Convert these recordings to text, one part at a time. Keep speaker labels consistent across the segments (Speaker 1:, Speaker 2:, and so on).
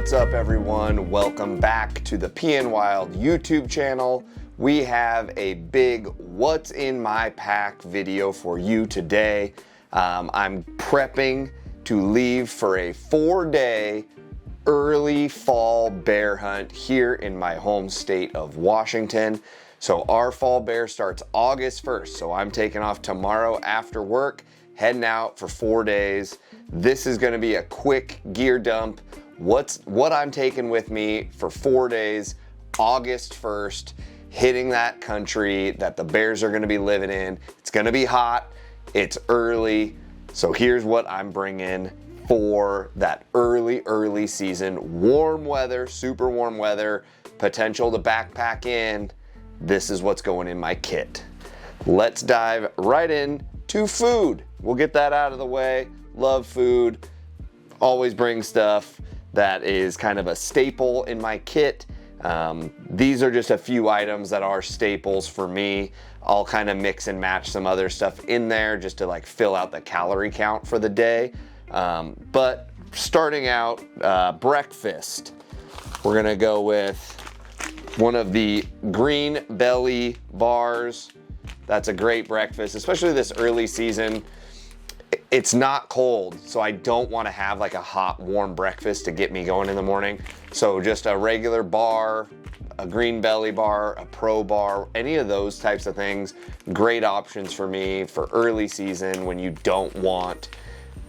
Speaker 1: What's up, everyone? Welcome back to the PN Wild YouTube channel. We have a big What's in My Pack video for you today. I'm prepping to leave for a 4-day early fall bear hunt here in my home state of Washington. So our fall bear starts August 1st. So I'm taking off tomorrow after work, heading out for 4 days. This is going to be a quick gear dump. What I'm taking with me for 4 days, August 1st, hitting that country that the bears are going to be living in. It's going to be hot. It's early. So here's what I'm bringing for that early season. Warm weather, super warm weather, potential to backpack in. This is what's going in my kit. Let's dive right in to food. We'll get that out of the way. Love food. Always bring stuff that is kind of a staple in my kit. These are just a few items that are staples for me. I'll kind of mix and match some other stuff in there just to like fill out the calorie count for the day. But starting out, breakfast, we're gonna go with one of the green belly bars. That's a great breakfast, especially this early season. It's not cold, so I don't want to have like a hot, warm breakfast to get me going in the morning. So just a regular bar, a green belly bar, a pro bar, any of those types of things, great options for me for early season when you don't want,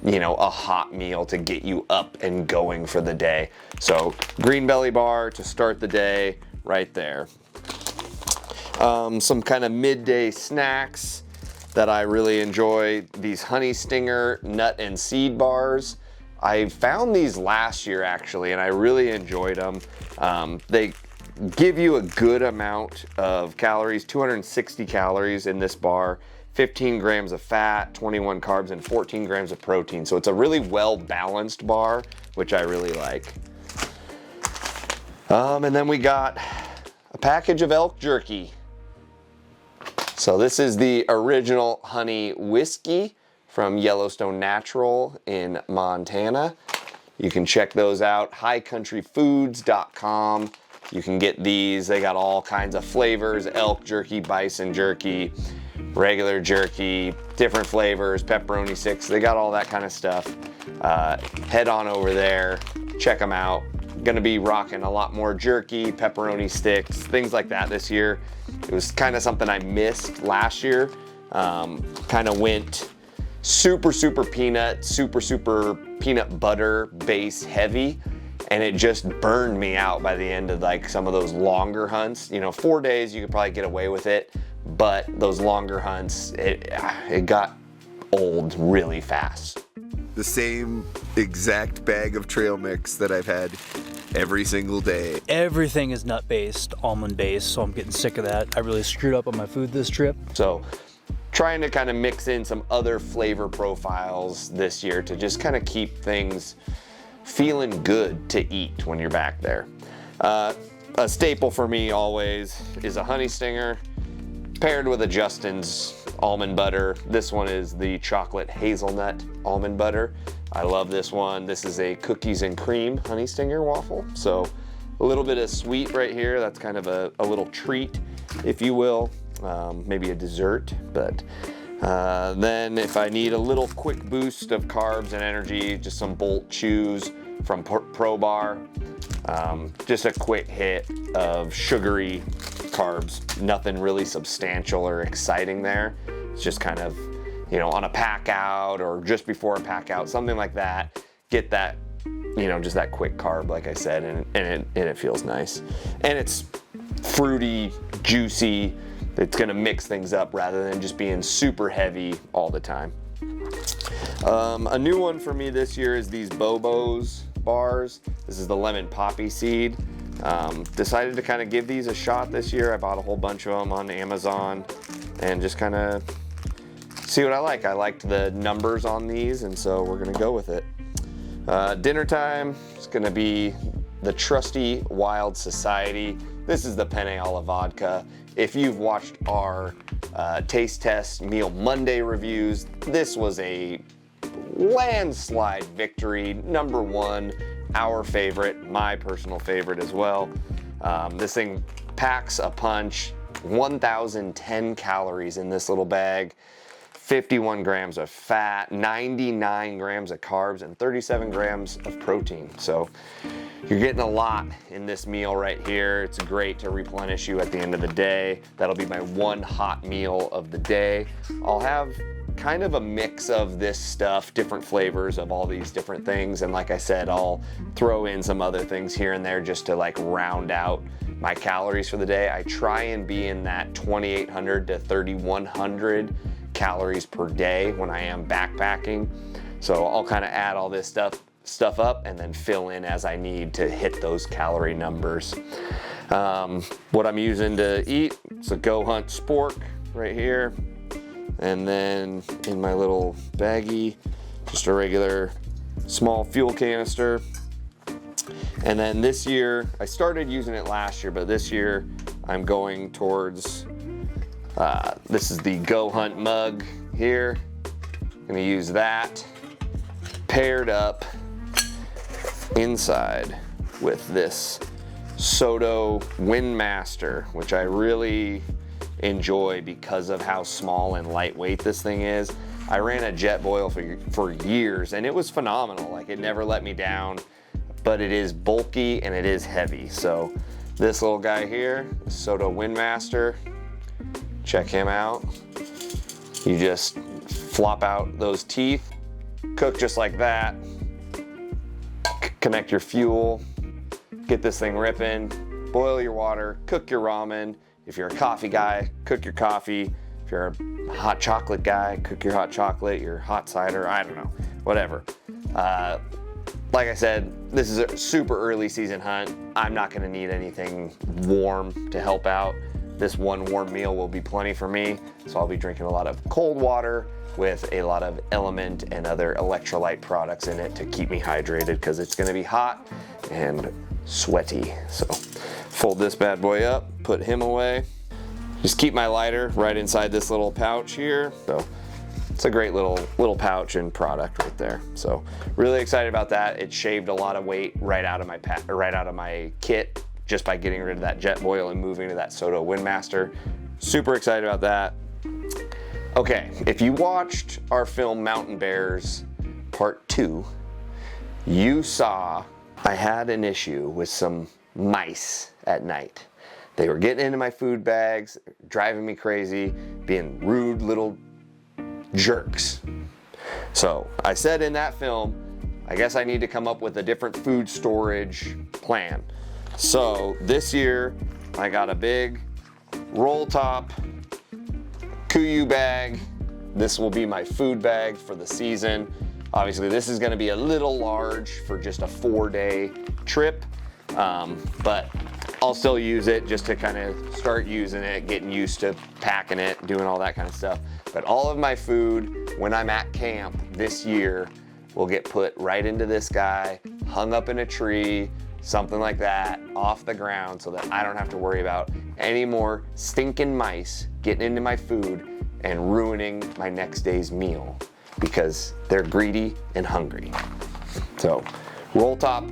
Speaker 1: you know, a hot meal to get you up and going for the day. So green belly bar to start the day right there. Some kind of midday snacks that I really enjoy, these honey stinger nut and seed bars. I found these last year actually, and I really enjoyed them. They give you a good amount of calories, 260 calories in this bar, 15 grams of fat, 21 carbs, and 14 grams of protein. So it's a really well-balanced bar, which I really like. And then we got a package of elk jerky. So this is the original honey whiskey from Yellowstone Natural in Montana. You can check those out, highcountryfoods.com. You can get these. They got all kinds of flavors, elk jerky, bison jerky, regular jerky, different flavors, pepperoni sticks. They got all that kind of stuff. Head on over there, check them out. Gonna be rocking a lot more jerky, pepperoni sticks, things like that this year. It was kind of something I missed last year. Kind of went super peanut, super peanut butter base heavy, and it just burned me out by the end of like some of those longer hunts. You know, 4 days you could probably get away with it, but those longer hunts, it got old really fast.
Speaker 2: The same exact bag of trail mix that I've had every single day.
Speaker 3: Everything is nut based, almond based, so I'm getting sick of that. I really screwed up on my food this trip.
Speaker 1: So trying to kind of mix in some other flavor profiles this year to just kind of keep things feeling good to eat when you're back there. A staple for me always is a honey stinger paired with a Justin's almond butter. This one is the chocolate hazelnut almond butter. I love this one. This is a cookies and cream honey stinger waffle. So a little bit of sweet right here. That's kind of a little treat, if you will. Maybe a dessert, but then if I need a little quick boost of carbs and energy, just some Bolt Chews from Pro Bar. Just a quick hit of sugary carbs, nothing really substantial or exciting there. It's just kind of, you know, on a pack out or just before a pack out, something like that. Get that, you know, just that quick carb, like I said, and it feels nice. And it's fruity, juicy. It's gonna mix things up rather than just being super heavy all the time. A new one for me this year is these Bobo's bars. This is the lemon poppy seed. Decided to kind of give these a shot this year. I bought a whole bunch of them on Amazon and just kind of see what I like. I liked the numbers on these, and so we're gonna go with it. Dinner time is gonna be the trusty Wild Society. This is the Penne alla vodka. If you've watched our taste test Meal Monday reviews, this was a landslide victory, #1 our favorite, my personal favorite as well. This thing packs a punch, 1,010 calories in this little bag, 51 grams of fat, 99 grams of carbs, and 37 grams of protein. So you're getting a lot in this meal right here. It's great to replenish you at the end of the day. That'll be my one hot meal of the day. I'll have kind of a mix of this stuff, different flavors of all these different things. And like I said, I'll throw in some other things here and there just to like round out my calories for the day. I try and be in that 2,800 to 3,100 calories per day when I am backpacking. So I'll kind of add all this stuff up and then fill in as I need to hit those calorie numbers. What I'm using to eat, it's a Go Hunt Spork right here. And then in my little baggie, just a regular small fuel canister. And then this year, I started using it last year, but this year I'm going towards, this is the Go Hunt mug here. I'm gonna use that paired up inside with this Soto Windmaster, which I really enjoy because of how small and lightweight this thing is. I ran a jet boil for years and it was phenomenal. Like, it never let me down, but it is bulky and it is heavy. So this little guy here, Soto Windmaster, check him out. You just flop out those teeth, cook just like that, connect your fuel, get this thing ripping, boil your water, cook your ramen. If you're a coffee guy, cook your coffee. If you're a hot chocolate guy, cook your hot chocolate, your hot cider, I don't know, whatever. Like I said, this is a super early season hunt. I'm not gonna need anything warm to help out. This one warm meal will be plenty for me. So I'll be drinking a lot of cold water with a lot of Element and other electrolyte products in it to keep me hydrated because it's gonna be hot and sweaty. So fold this bad boy up, put him away. Just keep my lighter right inside this little pouch here. So it's a great little pouch and product right there. So really excited about that. It shaved a lot of weight right out of my kit just by getting rid of that jet boil and moving to that Soto Windmaster. Super excited about that. Okay, if you watched our film Mountain Bears Part 2, you saw I had an issue with some mice at night. They were getting into my food bags, driving me crazy, being rude little jerks. So I said in that film, I guess I need to come up with a different food storage plan. So this year I got a big roll top KUIU bag. This will be my food bag for the season. Obviously this is gonna be a little large for just a 4-day trip, but I'll still use it just to kind of start using it, getting used to packing it, doing all that kind of stuff. But all of my food when I'm at camp this year will get put right into this guy, hung up in a tree, something like that, off the ground, so that I don't have to worry about any more stinking mice getting into my food and ruining my next day's meal because they're greedy and hungry. So roll top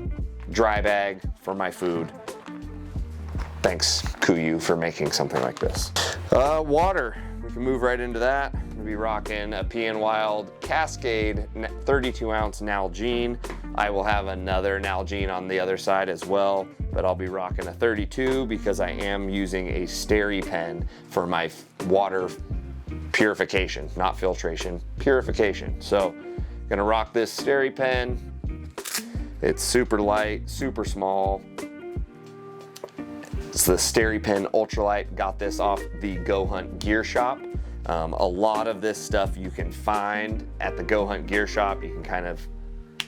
Speaker 1: dry bag for my food. Thanks, KUIU, for making something like this. Water, we can move right into that. I'm gonna be rocking a P & Wild Cascade 32-ounce Nalgene. I will have another Nalgene on the other side as well, but I'll be rocking a 32 because I am using a SteriPen for my water purification, not filtration, purification. So, gonna rock this SteriPen. It's super light, super small. It's the SteriPen Ultralight. Got this off the Go Hunt Gear Shop. A lot of this stuff you can find at the Go Hunt Gear Shop. You can kind of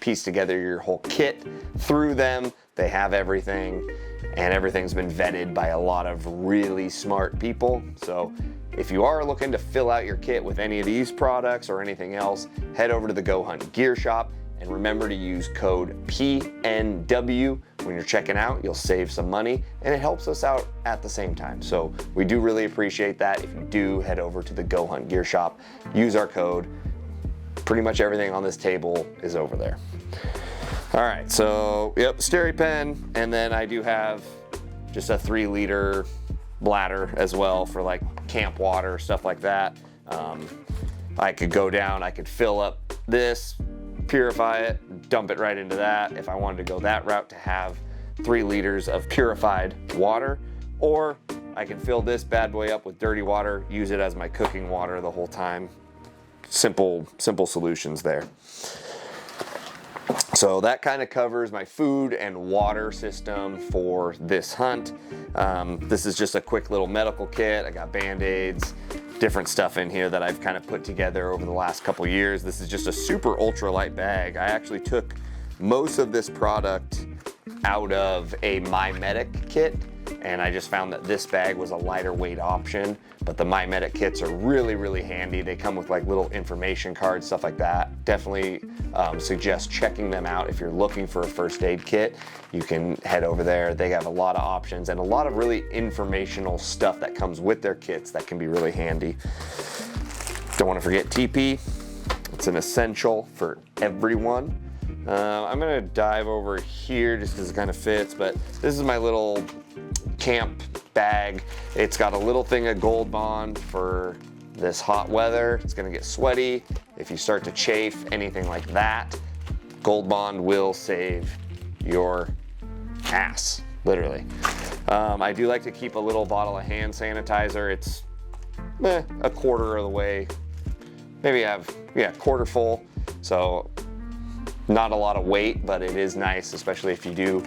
Speaker 1: piece together your whole kit through them. They have everything, and everything's been vetted by a lot of really smart people. So if you are looking to fill out your kit with any of these products or anything else, head over to the Go Hunt Gear Shop. And remember to use code PNW when you're checking out. You'll save some money and it helps us out at the same time. So we do really appreciate that. If you do head over to the Go Hunt Gear Shop, use our code. Pretty much everything on this table is over there. All right, so yep, SteriPen, and then I do have just a 3-liter bladder as well for like camp water, stuff like that. I could go down, I could fill up this, purify it, dump it right into that if I wanted to go that route to have 3 liters of purified water, or I can fill this bad boy up with dirty water, use it as my cooking water the whole time. Simple solutions there. So that kind of covers my food and water system for this hunt. This is just a quick little medical kit. I got Band-Aids, different stuff in here that I've kind of put together over the last couple years. This is just a super ultralight bag. I actually took most of this product out of a MyMedic kit, and I just found that this bag was a lighter weight option. But the MyMedic kits are really handy. They come with like little information cards, stuff like that. Definitely suggest checking them out if you're looking for a first aid kit. You can head over there. They have a lot of options and a lot of really informational stuff that comes with their kits that can be really handy. Don't want to forget TP. It's an essential for everyone. I'm gonna dive over here just because it kind of fits, but this is my little camp bag. It's got a little thing of Gold Bond for this hot weather. It's gonna get sweaty. If you start to chafe, anything like that, Gold Bond will save your ass, literally. I do like to keep a little bottle of hand sanitizer. It's a quarter of the way, maybe I have, quarter full. So not a lot of weight, but it is nice, especially if you do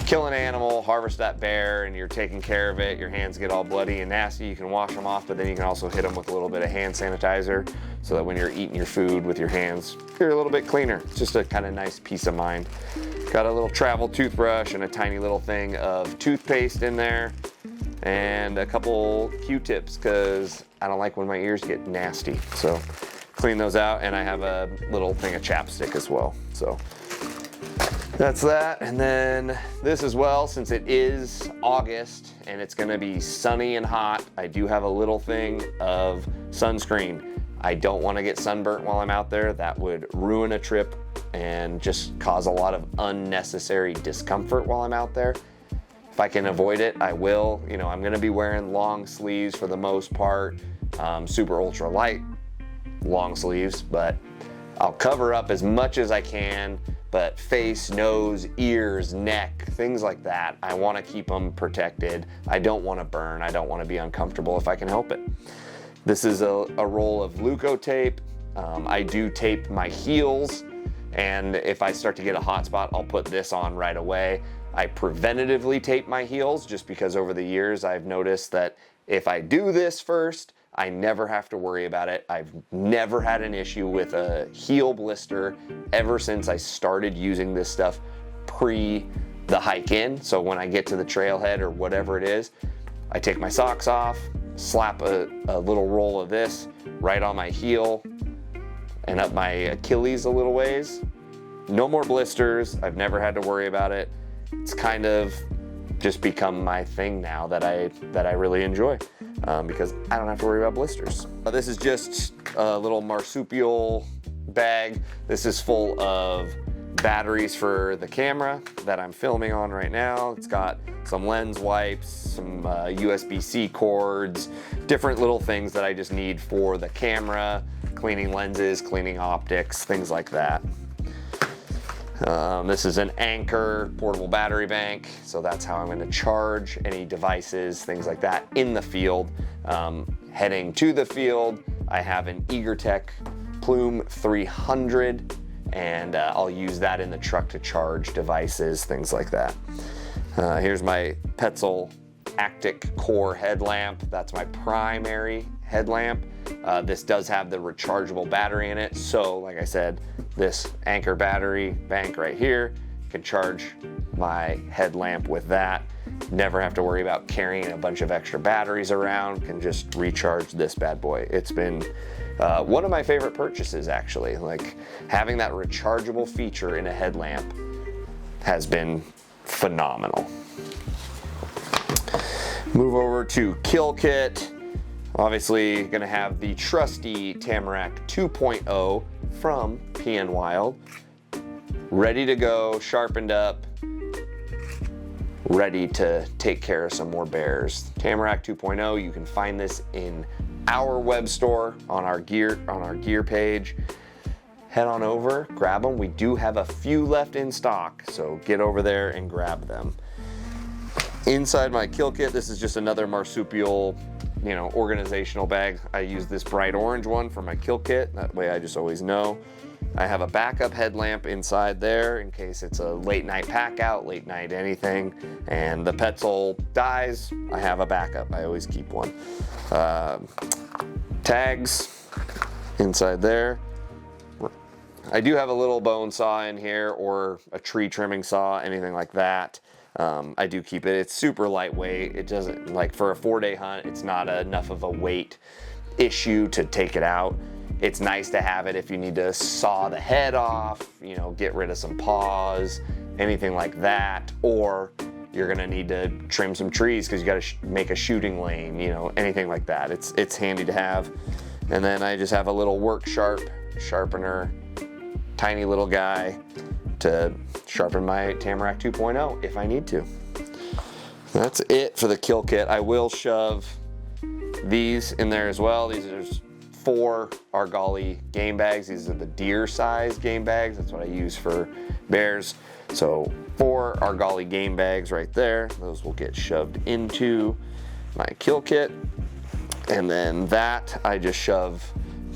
Speaker 1: kill an animal, harvest that bear, and you're taking care of it, your hands get all bloody and nasty, you can wash them off, but then you can also hit them with a little bit of hand sanitizer so that when you're eating your food with your hands, you're a little bit cleaner. It's just a kind of nice peace of mind. Got a little travel toothbrush and a tiny little thing of toothpaste in there, and a couple Q-tips because I don't like when my ears get nasty. So clean those out, and I have a little thing of chapstick as well. So that's that. And then this as well, since it is August and it's gonna be sunny and hot, I do have a little thing of sunscreen. I don't wanna get sunburnt while I'm out there. That would ruin a trip and just cause a lot of unnecessary discomfort while I'm out there. If I can avoid it, I will. You know, I'm gonna be wearing long sleeves for the most part, super ultra light long sleeves, but I'll cover up as much as I can. But face, nose, ears, neck, things like that, I want to keep them protected. I don't want to burn. I don't want to be uncomfortable if I can help it. This is a roll of Leuko tape. I do tape my heels, and if I start to get a hot spot, I'll put this on right away. I preventatively tape my heels just because over the years I've noticed that if I do this first, I never have to worry about it. I've never had an issue with a heel blister ever since I started using this stuff pre the hike in. So when I get to the trailhead or whatever it is, I take my socks off, slap a little roll of this right on my heel and up my Achilles a little ways. No more blisters. I've never had to worry about it. It's kind of just become my thing now that I really enjoy. Because I don't have to worry about blisters. This is just a little marsupial bag. This is full of batteries for the camera that I'm filming on right now. It's got some lens wipes, some USB-C cords, different little things that I just need for the camera, cleaning lenses, cleaning optics, things like that. This is an Anchor portable battery bank, so that's how I'm going to charge any devices, things like that in the field. Heading to the field, I have an EagerTech Plume 300, and I'll use that in the truck to charge devices, things like that. Here's my Petzl Actic Core headlamp. That's my primary headlamp. This does have the rechargeable battery in it, so like I said, this Anchor battery bank right here can charge my headlamp with that. Never have to worry about carrying a bunch of extra batteries around, can just recharge this bad boy. It's been one of my favorite purchases, actually. Like, having that rechargeable feature in a headlamp has been phenomenal. Move over to Kill Kit. Obviously gonna have the trusty Tamarack 2.0 from PN Wild. ready to go, sharpened up, ready to take care of some more bears. Tamarack 2.0, you can find this in our web store on our gear page. Head on over, grab them. We do have a few left in stock, so get over there and grab them. Inside my kill kit, this is just another marsupial, organizational bag. I use this bright orange one for my kill kit. That way I just always know. I have a backup headlamp inside there in case it's a late night pack out, late night anything, and the Petzl dies, I have a backup. I always keep one. Tags inside there. I do have a little bone saw in here or a tree trimming saw, anything like that. I do keep it. It's super lightweight. It doesn't, like for a 4-day hunt, it's not enough of a weight issue to take it out. It's nice to have it if you need to saw the head off, get rid of some paws, anything like that, or you're gonna need to trim some trees because you gotta make a shooting lane, anything like that. It's handy to have. And then I just have a little work sharpener, tiny little guy to sharpen my Tamarack 2.0 if I need to. That's it for the kill kit. I will shove these in there as well. These are 4 Argali game bags. These are the deer size game bags. That's what I use for bears. So 4 Argali game bags right there. Those will get shoved into my kill kit. And then that I just shove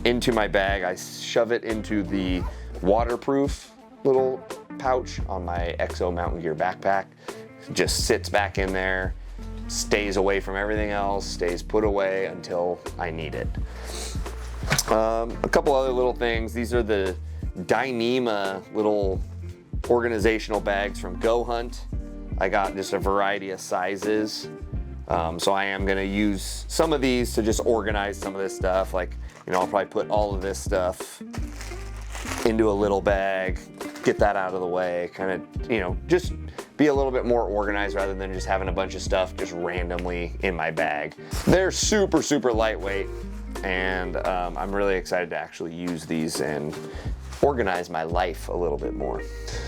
Speaker 1: into my bag. I shove it into the waterproof little pouch on my EXO Mountain Gear backpack. It just sits back in there, stays away from everything else, stays put away until I need it. A couple other little things. These are the Dyneema little organizational bags from Go Hunt. I got just a variety of sizes. So I am gonna use some of these to just organize some of this stuff. Like, I'll probably put all of this stuff into a little bag, get that out of the way, kind of, just be a little bit more organized rather than just having a bunch of stuff just randomly in my bag. They're super, super lightweight, and I'm really excited to actually use these and organize my life a little bit more.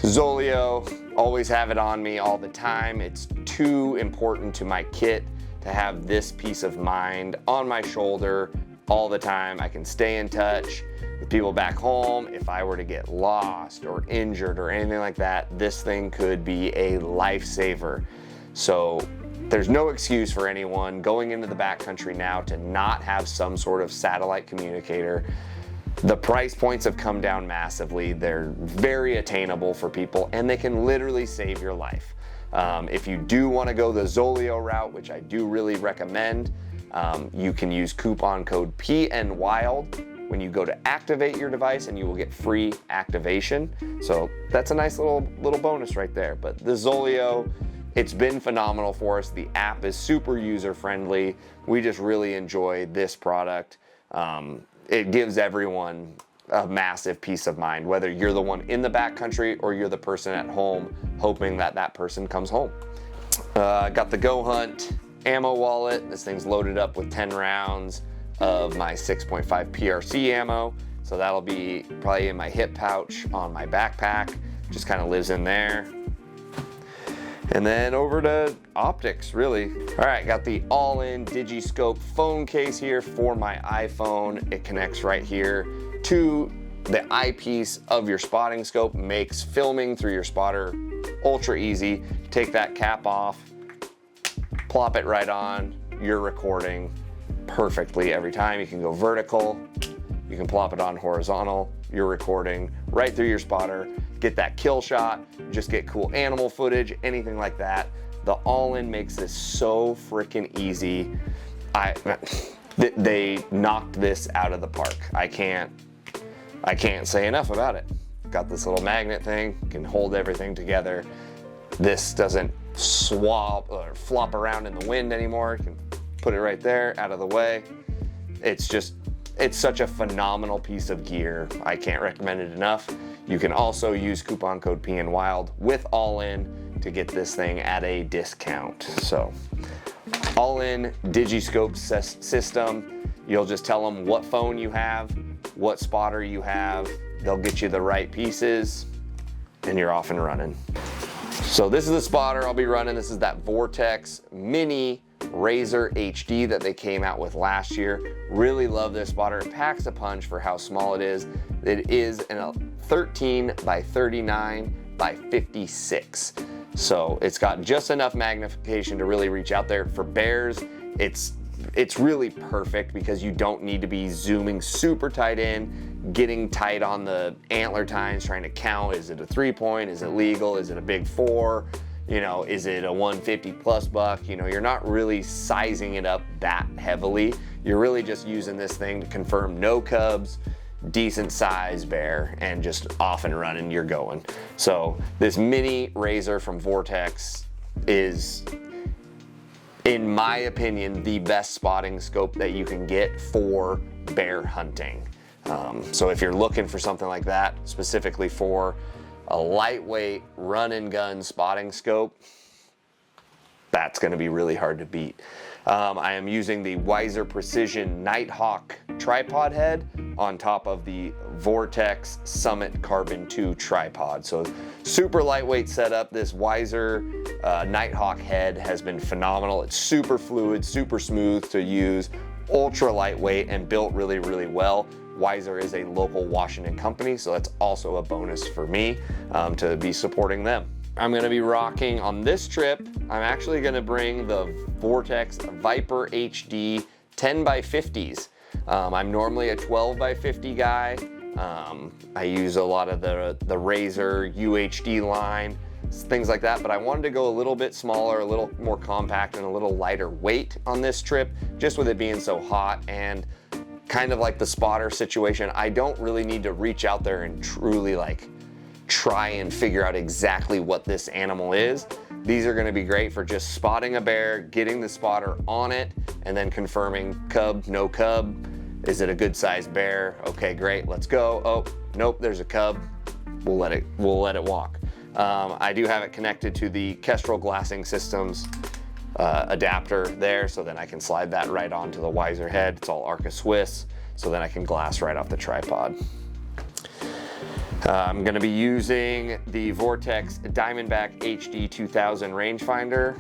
Speaker 1: Zoleo, always have it on me all the time. It's too important to my kit to have this peace of mind on my shoulder all the time. I can stay in touch with people back home. If I were to get lost or injured or anything like that, this thing could be a lifesaver. So there's no excuse for anyone going into the backcountry now to not have some sort of satellite communicator. The price points have come down massively. They're very attainable for people, and they can literally save your life. If you do want to go the Zoleo route, which I do really recommend, you can use coupon code PNWILD when you go to activate your device, and you will get free activation. So that's a nice little bonus right there. But the Zoleo, it's been phenomenal for us. The app is super user friendly. We just really enjoy this product. It gives everyone a massive peace of mind, whether you're the one in the backcountry or you're the person at home hoping that that person comes home. Got the Go Hunt ammo wallet. This thing's loaded up with 10 rounds of my 6.5 PRC ammo. So that'll be probably in my hip pouch on my backpack. Just kind of lives in there. And then over to optics, really. All right, got the all-in Digiscope phone case here for my iPhone. It connects right here to the eyepiece of your spotting scope, makes filming through your spotter ultra easy. Take that cap off, plop it right on, you're recording perfectly every time. You can go vertical, you can plop it on horizontal, you're recording right through your spotter. Get that kill shot, just get cool animal footage, anything like that. The all-in makes this so freaking easy. They knocked this out of the park. I can't say enough about it. Got this little magnet thing, can hold everything together. This doesn't swap or flop around in the wind anymore. You can put it right there, out of the way. It's such a phenomenal piece of gear. I can't recommend it enough. You can also use coupon code PNWILD with all-in to get this thing at a discount. So, all-in Digiscope system. You'll just tell them what phone you have, what spotter you have. They'll get you the right pieces. and you're off and running. So this is the spotter I'll be running. This is that Vortex Mini Razor HD that they came out with last year. Really love this spotter. It packs a punch for how small it is. It is a 13 by 39 by 56. So it's got just enough magnification to really reach out there. For bears, it's really perfect because you don't need to be zooming super tight in, getting tight on the antler tines, trying to count, is it a 3-point, is it legal, is it a big 4, you know, is it a 150 plus buck? You know, you're not really sizing it up that heavily. You're really just using this thing to confirm no cubs, decent size bear, and just off and running, you're going. So this mini razor from Vortex is, in my opinion, the best spotting scope that you can get for bear hunting. So if you're looking for something like that, specifically for a lightweight run and gun spotting scope, that's gonna be really hard to beat. I am using the Wiser Precision Nighthawk tripod head on top of the Vortex Summit Carbon 2 tripod. So super lightweight setup. This Wiser Nighthawk head has been phenomenal. It's super fluid, super smooth to use, ultra lightweight, and built really, really well. Wiser is a local Washington company, so that's also a bonus for me to be supporting them. I'm gonna be rocking on this trip. I'm actually gonna bring the Vortex Viper HD 10 by 50s. I'm normally a 12 by 50 guy. I use a lot of the Razor UHD line, things like that, but I wanted to go a little bit smaller, a little more compact, and a little lighter weight on this trip, just with it being so hot. And kind of like the spotter situation, I don't really need to reach out there and truly like try and figure out exactly what this animal is. These are gonna be great for just spotting a bear, getting the spotter on it, and then confirming cub, no cub. Is it a good sized bear? Okay, great, let's go. Oh, nope, there's a cub. We'll let it walk. I do have it connected to the Kestrel Glassing Systems adapter there, so then I can slide that right onto the Wiser head. It's all Arca Swiss, so then I can glass right off the tripod. I'm gonna be using the Vortex Diamondback HD 2000 rangefinder.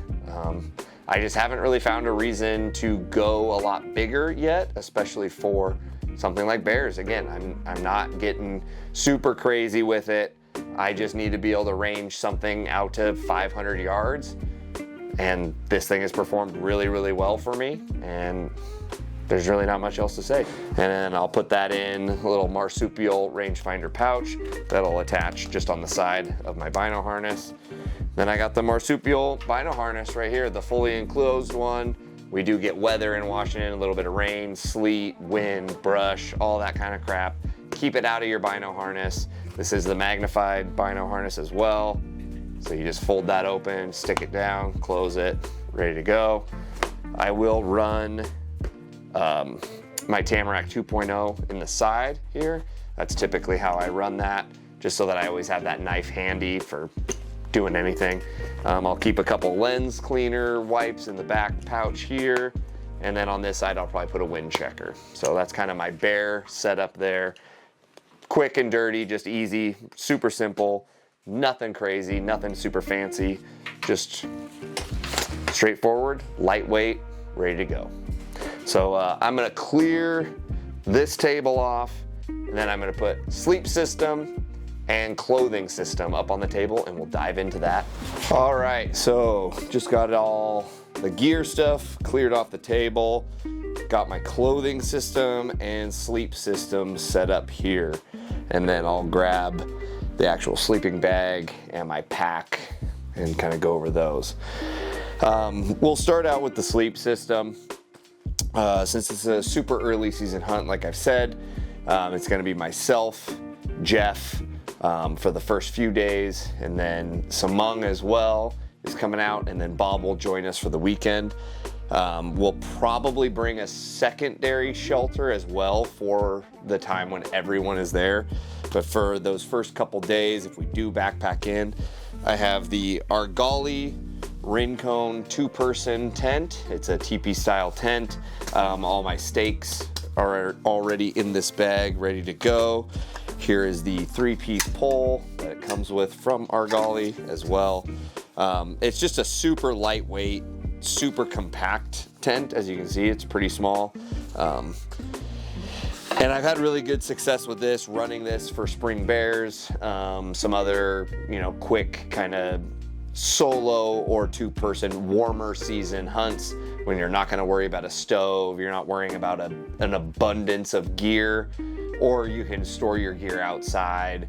Speaker 1: I just haven't really found a reason to go a lot bigger yet, especially for something like bears. Again, I'm not getting super crazy with it. I just need to be able to range something out to 500 yards. And this thing has performed really, really well for me. And there's really not much else to say. And then I'll put that in a little marsupial rangefinder pouch that'll attach just on the side of my bino harness. Then I got the marsupial bino harness right here, the fully enclosed one. We do get weather in Washington, a little bit of rain, sleet, wind, brush, all that kind of crap. Keep it out of your bino harness. This is the magnified bino harness as well. So you just fold that open, stick it down, close it, ready to go. I will run my Tamarack 2.0 in the side here. That's typically how I run that, just so that I always have that knife handy for doing anything. I'll keep a couple lens cleaner wipes in the back pouch here. And then on this side, I'll probably put a wind checker. So that's kind of my bear setup there. Quick and dirty, just easy, super simple, nothing crazy, nothing super fancy, just straightforward, lightweight, ready to go. So I'm gonna clear this table off, and then I'm gonna put sleep system and clothing system up on the table, and we'll dive into that. All right, so just got all the gear stuff cleared off the table. Got my clothing system and sleep system set up here. And then I'll grab the actual sleeping bag and my pack and kind of go over those. We'll start out with the sleep system. Since it's a super early season hunt, like I've said, it's gonna be myself, Jeff, for the first few days, and then Samung as well is coming out, and then Bob will join us for the weekend. We'll probably bring a secondary shelter as well for the time when everyone is there. But for those first couple days, if we do backpack in, I have the Argali Rincon 2-person tent. It's a teepee style tent. All my stakes are already in this bag, ready to go. Here is the 3-piece pole that it comes with from Argali as well. It's just a super lightweight, super compact tent. As you can see, it's pretty small. And I've had really good success with this, running this for spring bears, some other, quick kind of solo or 2-person warmer season hunts when you're not going to worry about a stove, you're not worrying about an abundance of gear, or you can store your gear outside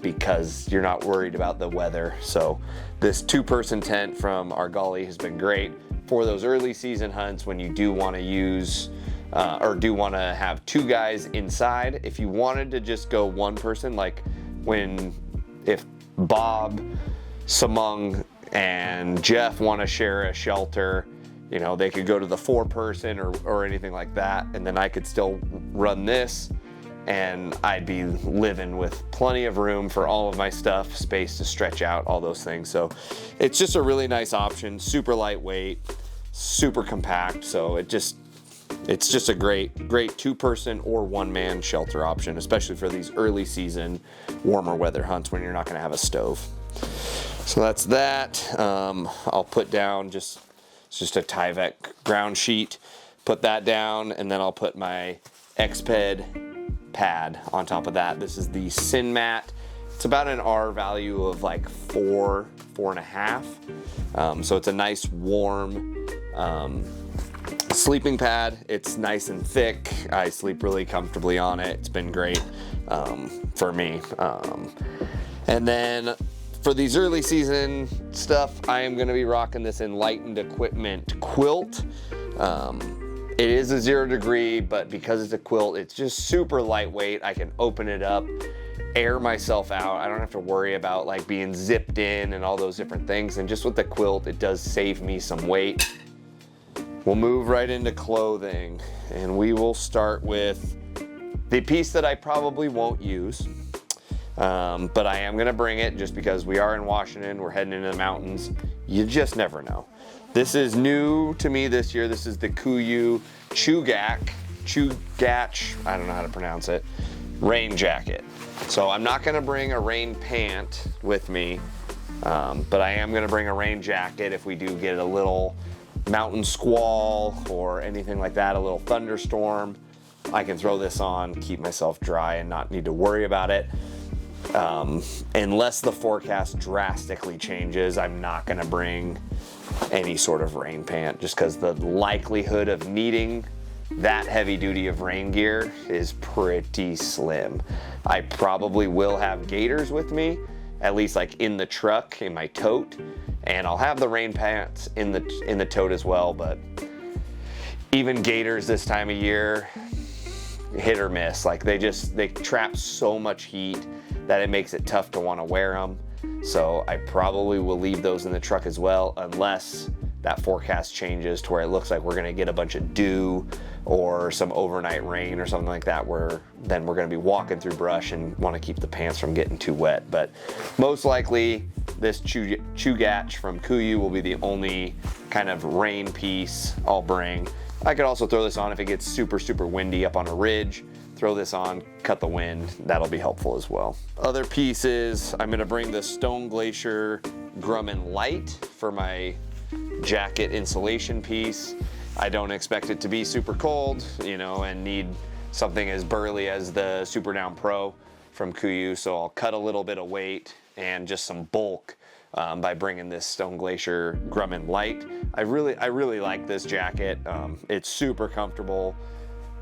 Speaker 1: because you're not worried about the weather. So this 2-person tent from Argali has been great for those early season hunts when you do want to use or do want to have 2 guys inside. If you wanted to just go 1 person, like if Bob, Samung, and Jeff want to share a shelter, they could go to the 4-person or anything like that, and then I could still run this, and I'd be living with plenty of room for all of my stuff, space to stretch out, all those things. So it's just a really nice option, super lightweight, super compact. So it's just a great 2-person or 1-man shelter option, especially for these early season warmer weather hunts when you're not going to have a stove. So that's that. I'll put down it's just a Tyvek ground sheet, put that down, and then I'll put my Xped pad on top of that. This is the Sin Mat. It's about an R value of like 4.5. So it's a nice warm sleeping pad. It's nice and thick. I sleep really comfortably on it. It's been great for me. And then for these early season stuff, I am going to be rocking this Enlightened Equipment quilt. It is a 0 degree, but because it's a quilt, it's just super lightweight. I can open it up, air myself out. I don't have to worry about like being zipped in and all those different things. And just with the quilt, it does save me some weight. We'll move right into clothing, and we will start with the piece that I probably won't use. But I am gonna bring it just because we are in Washington, we're heading into the mountains. You just never know. This is new to me this year. This is the KUIU Chugach, I don't know how to pronounce it, rain jacket. So I'm not gonna bring a rain pant with me, but I am gonna bring a rain jacket if we do get a little mountain squall or anything like that, a little thunderstorm. I can throw this on, keep myself dry and not need to worry about it. Unless the forecast drastically changes, I'm not going to bring any sort of rain pant just because the likelihood of needing that heavy duty of rain gear is pretty slim. I probably will have gaiters with me, at least like in the truck, in my tote, and I'll have the rain pants in the tote as well. But even gaiters this time of year, hit or miss. Like they trap so much heat that it makes it tough to want to wear them. So I probably will leave those in the truck as well, unless that forecast changes to where it looks like we're gonna get a bunch of dew or some overnight rain or something like that, where then we're gonna be walking through brush and wanna keep the pants from getting too wet. But most likely this Chugach from KUIU will be the only kind of rain piece I'll bring. I could also throw this on if it gets super, super windy up on a ridge. Throw this on, cut the wind, that'll be helpful as well. Other pieces, I'm gonna bring the Stone Glacier Grumman Light for my jacket insulation piece. I don't expect it to be super cold, and need something as burly as the Super Down Pro from KUIU, so I'll cut a little bit of weight and just some bulk by bringing this Stone Glacier Grumman Light. I really like this jacket. It's super comfortable,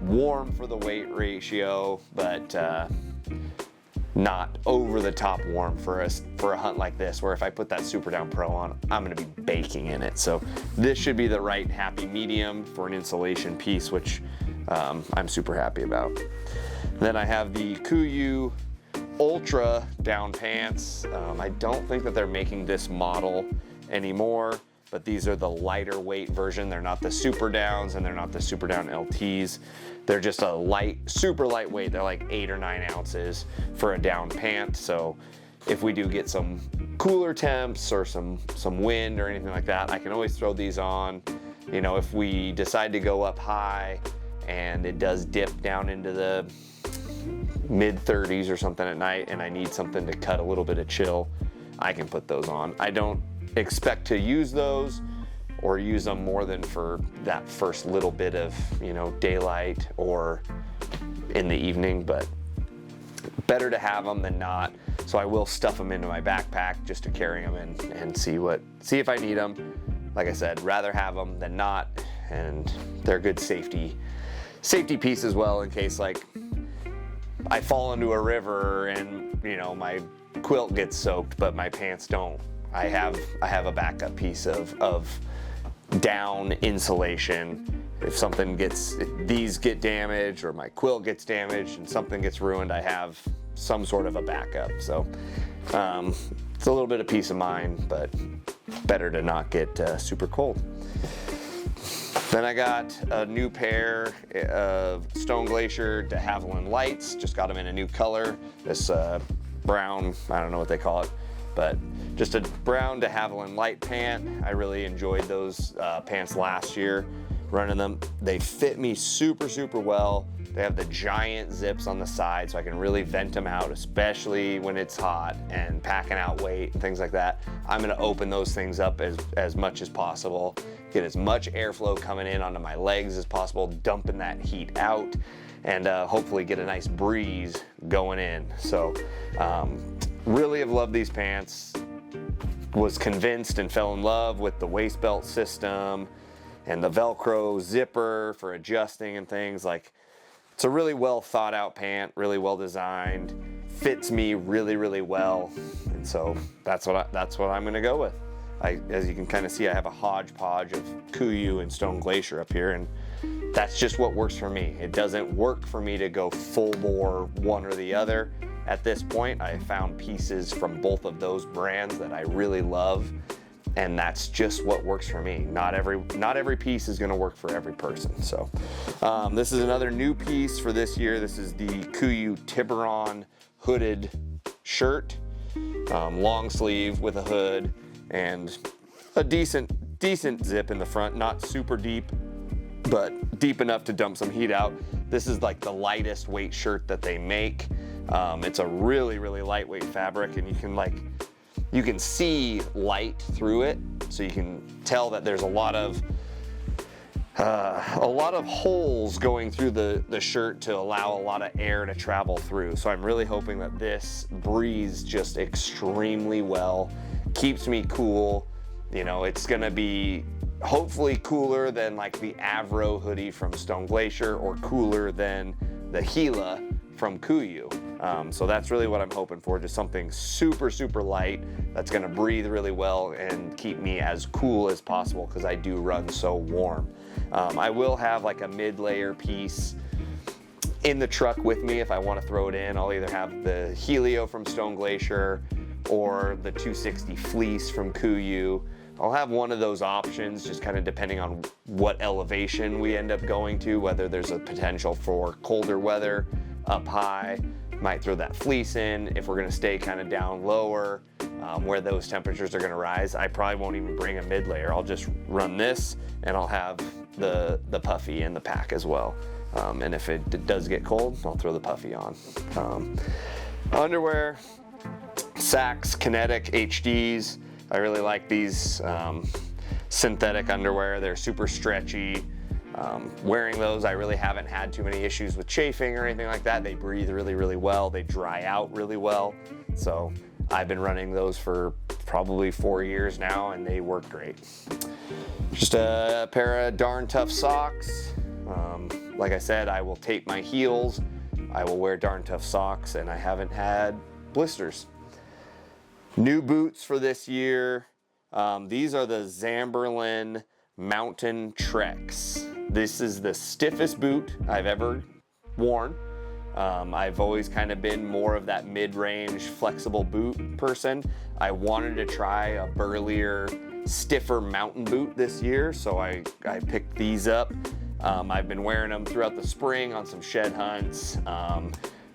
Speaker 1: warm for the weight ratio, but not over the top warm for a hunt like this, where if I put that Super Down Pro on, I'm gonna be baking in it. So this should be the right happy medium for an insulation piece, which I'm super happy about. Then I have the KUIU Ultra down pants. I don't think that they're making this model anymore, but these are the lighter weight version. They're not the Super Downs and they're not the Super Down LTs. They're just a super lightweight. They're like 8 or 9 ounces for a down pant. So if we do get some cooler temps or some wind or anything like that, I can always throw these on. If we decide to go up high and it does dip down into the mid 30s or something at night and I need something to cut a little bit of chill, I can put those on. I don't expect to use those or use them more than for that first little bit of, daylight or in the evening, but better to have them than not. So I will stuff them into my backpack just to carry them in and see if I need them. Like I said, rather have them than not, and they're a good safety piece as well in case like I fall into a river and my quilt gets soaked but my pants don't. I have a backup piece of down insulation. If these get damaged or my quilt gets damaged and something gets ruined, I have some sort of a backup. So it's a little bit of peace of mind, but better to not get super cold. Then I got a new pair of Stone Glacier de Havilland lights. Just got them in a new color. This brown, I don't know what they call it, but just a brown de Havilland light pant. I really enjoyed those pants last year running them. They fit me super, super well. They have the giant zips on the side so I can really vent them out, especially when it's hot and packing out weight and things like that. I'm gonna open those things up as much as possible, get as much airflow coming in onto my legs as possible, dumping that heat out, and hopefully get a nice breeze going in. So really have loved these pants. Was convinced and fell in love with the waist belt system and the Velcro zipper for adjusting and things. Like, it's a really well thought out pant, really well designed, fits me really, really well. And so that's what I'm gonna go with. As you can kind of see, I have a hodgepodge of KUIU and Stone Glacier up here, and that's just what works for me. It doesn't work for me to go full bore one or the other. At this point, I found pieces from both of those brands that I really love, and that's just what works for me. Not every piece is gonna work for every person. So this is another new piece for this year. This is the KUIU Tiburon hooded shirt, long sleeve with a hood and a decent zip in the front, not super deep, but deep enough to dump some heat out. This is like the lightest weight shirt that they make. It's a really, really lightweight fabric, and you can see light through it, so you can tell that there's a lot of holes going through the shirt to allow a lot of air to travel through. So I'm really hoping that this breathes just extremely well, keeps me cool. It's gonna be hopefully cooler than like the Avro hoodie from Stone Glacier or cooler than the Gila from KUIU. So that's really what I'm hoping for, just something super, super light that's gonna breathe really well and keep me as cool as possible because I do run so warm. I will have like a mid-layer piece in the truck with me if I want to throw it in. I'll either have the Helio from Stone Glacier or the 260 fleece from KUIU. I'll have one of those options, just kind of depending on what elevation we end up going to, whether there's a potential for colder weather up high. Might throw that fleece in. If we're gonna stay kind of down lower, where those temperatures are gonna rise, I probably won't even bring a mid layer. I'll just run this and I'll have the puffy in the pack as well. And if it does get cold, I'll throw the puffy on. Underwear, Zack's Kinetic HDs. I really like these synthetic underwear. They're super stretchy. Wearing those, I really haven't had too many issues with chafing or anything like that. They breathe really, really well. They dry out really well. So I've been running those for probably 4 years now, and they work great. Just a pair of darn tough socks. Like I said, I will tape my heels. I will wear darn tough socks, and I haven't had blisters. New boots for this year. These are the Zamberlan Mountain Treks. This is the stiffest boot I've ever worn. I've always kind of been more of that mid-range flexible boot person. I wanted to try a burlier, stiffer mountain boot this year, so I picked these up. I've been wearing them throughout the spring on some shed hunts.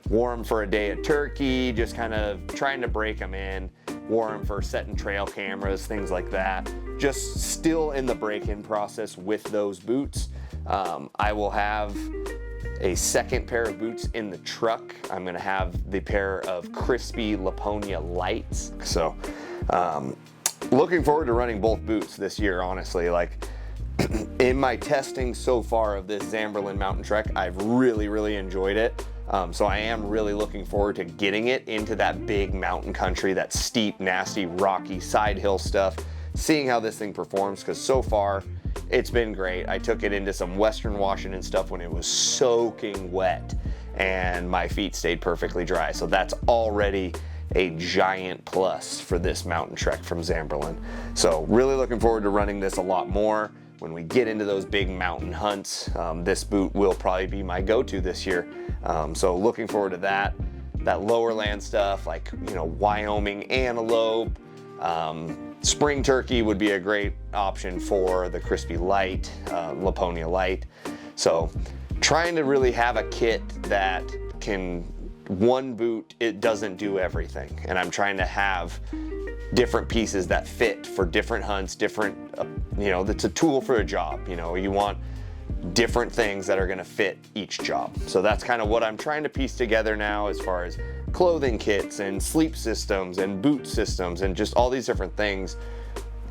Speaker 1: Wore them for a day at Turkey, just kind of trying to break them in. Wore them for setting trail cameras, things like that. Just still in the break-in process with those boots. I will have a second pair of boots in the truck. I'm gonna have the pair of crispy Laponia lights. So looking forward to running both boots this year, honestly. Like in my testing so far of this Zamberlan mountain trek, I've really enjoyed it. So I am really looking forward to getting it into that big mountain country, that steep, nasty, rocky side hill stuff, seeing how this thing performs, because so far it's been great. I took it into some Western Washington stuff when it was soaking wet and my feet stayed perfectly dry. So that's already a giant plus for this mountain trek from Zamberlan. So really looking forward to running this a lot more. When we get into those big mountain hunts, this boot will probably be my go-to this year. So looking forward to that. That lower land stuff, like, you know, Wyoming antelope, spring turkey would be a great option for the crispy light, Laponia light. So trying to really have a kit that can, one boot, it doesn't do everything. And I'm trying to have different pieces that fit for different hunts, different, you know, that's a tool for a job. You know, you want different things that are gonna fit each job. So that's kind of what I'm trying to piece together now, as far as clothing kits and sleep systems and boot systems and just all these different things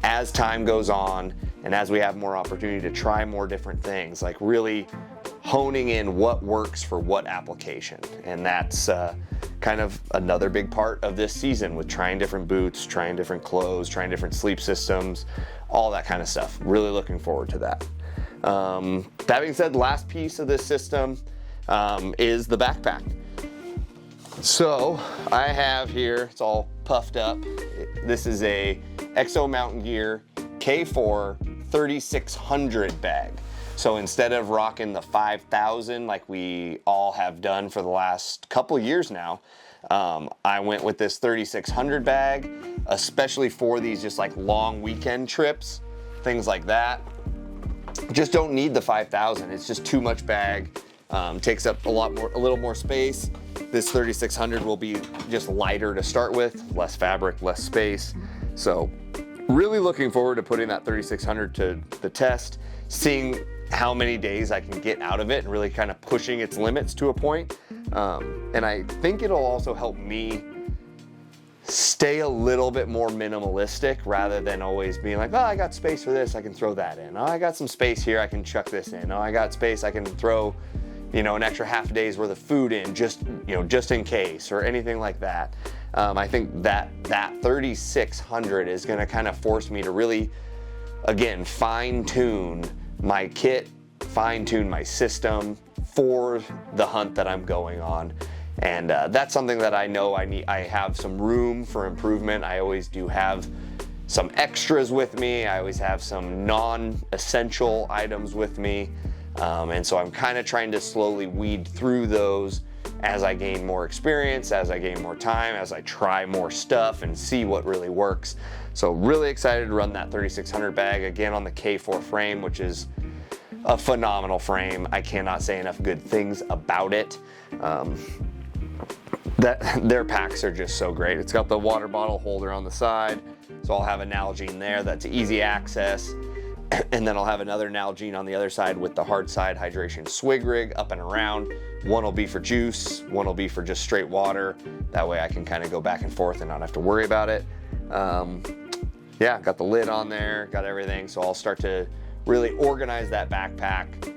Speaker 1: as time goes on and as we have more opportunity to try more different things, like really honing in what works for what application. And that's kind of another big part of this season, with trying different boots, trying different clothes, trying different sleep systems, all that kind of stuff. Really looking forward to that. That being said, last piece of this system is the backpack. So I have here, it's all puffed up. This is a Exo Mountain Gear K4 3600 bag. So instead of rocking the 5000 like we all have done for the last couple years now, I went with this 3600 bag, especially for these just like long weekend trips, things like that. Just don't need the 5000. It's just too much bag. Takes up a little more space. This 3600 will be just lighter to start with, less fabric, less space. So really looking forward to putting that 3600 to the test, seeing how many days I can get out of it and really kind of pushing its limits to a point. And I think it'll also help me stay a little bit more minimalistic, rather than always being like, oh, I got space for this, I can throw that in. Oh, I got some space here, I can chuck this in. Oh, I got space, I can throw, you know, an extra half a day's worth of food in, just, you know, just in case, or anything like that. I think that 3600 is gonna kind of force me to really, again, fine tune my kit, fine tune my system for the hunt that I'm going on. And that's something that I know I have some room for improvement. I always do have some extras with me. I always have some non-essential items with me. And so I'm kind of trying to slowly weed through those as I gain more experience, as I gain more time, as I try more stuff and see what really works. So really excited to run that 3600 bag again on the K4 frame, which is a phenomenal frame. I cannot say enough good things about it. Their packs are just so great. It's got the water bottle holder on the side, so I'll have a Nalgene there that's easy access. And then I'll have another Nalgene on the other side with the hard side hydration swig rig up and around. One will be for juice, one will be for just straight water. That way I can kind of go back and forth and not have to worry about it. Yeah, got the lid on there, got everything. So I'll start to really organize that backpack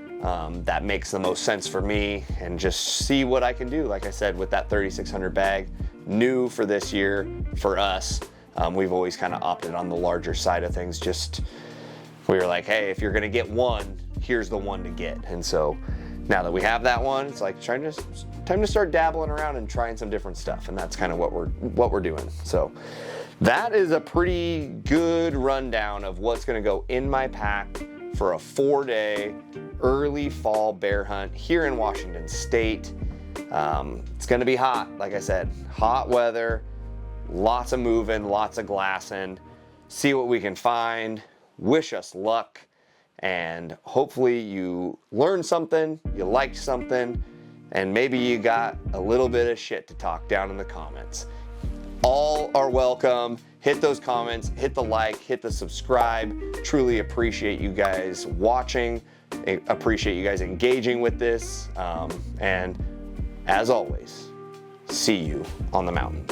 Speaker 1: that makes the most sense for me, and just see what I can do. Like I said, with that 3600 bag, new for this year for us. We've always kind of opted on the larger side of things. Just, we were like, hey, if you're gonna get one, here's the one to get. And so now that we have that one, it's like time to start dabbling around and trying some different stuff. And that's kind of what we're doing. So that is a pretty good rundown of what's gonna go in my pack for a 4-day early fall bear hunt here in Washington State. It's gonna be hot, like I said, hot weather, lots of moving, lots of glassing. See what we can find. Wish us luck, and hopefully you learned something, you liked something, and maybe you got a little bit of shit to talk down in the comments. All are welcome. Hit those comments, hit the like, hit the subscribe. Truly appreciate you guys watching. appreciate you guys engaging with this. And as always, see you on the mountain.